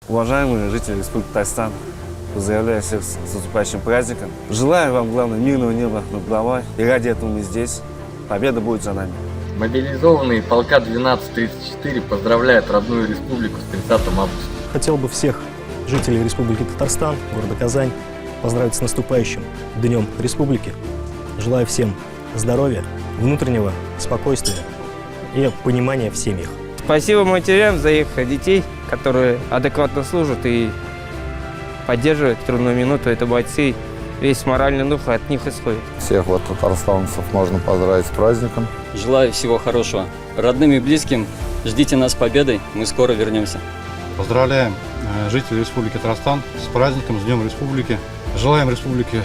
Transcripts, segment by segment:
Уважаемые жители Республики Татарстан, поздравляю всех с наступающим праздником. Желаю вам, главное, мирного неба над головой. И ради этого мы здесь. Победа будет за нами. Мобилизованные полка 1234 поздравляют родную республику с 30 августа. Хотел бы всех жителей Республики Татарстан, города Казань, поздравить с наступающим Днем Республики. Желаю всем здоровья, внутреннего спокойствия и понимания в семьях. Спасибо матерям за их детей, которые адекватно служат и поддерживают в трудную минуту. Это бойцы, весь моральный дух от них исходит. Всех татарстанцев можно поздравить с праздником. Желаю всего хорошего. Родным и близким ждите нас с победой, мы скоро вернемся. Поздравляем жителей Республики Татарстан с праздником, с Днем Республики. Желаем республике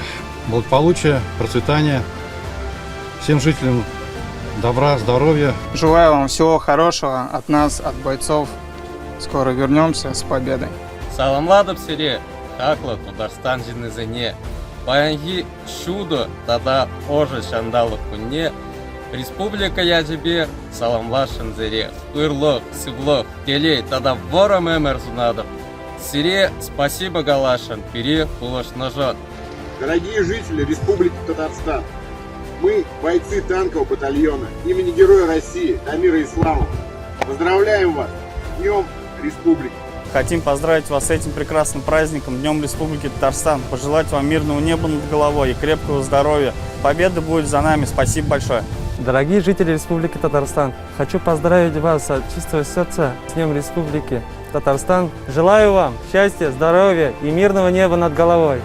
благополучия, процветания. Всем жителям добра, здоровья. Желаю вам всего хорошего от нас, от бойцов. Скоро вернемся с победой. Саламладов сире, хакла Татарстан жинызыне. Баянги чудо, тогда оже шандалы кунне. Республика я тебе саламлашын зере. Ырлық, сыблық, келей, тогда вором эмерзунадов. Сире спасибо галашан, пире пулашнажат. Дорогие жители Республики Татарстан, мы бойцы танкового батальона имени Героя России Дамира Исламова. Поздравляем вас с Днем Республики. Хотим поздравить вас с этим прекрасным праздником, Днем Республики Татарстан. Пожелать вам мирного неба над головой и крепкого здоровья. Победа будет за нами. Спасибо большое. Дорогие жители Республики Татарстан, хочу поздравить вас от чистого сердца с Днем Республики Татарстан. Желаю вам счастья, здоровья и мирного неба над головой.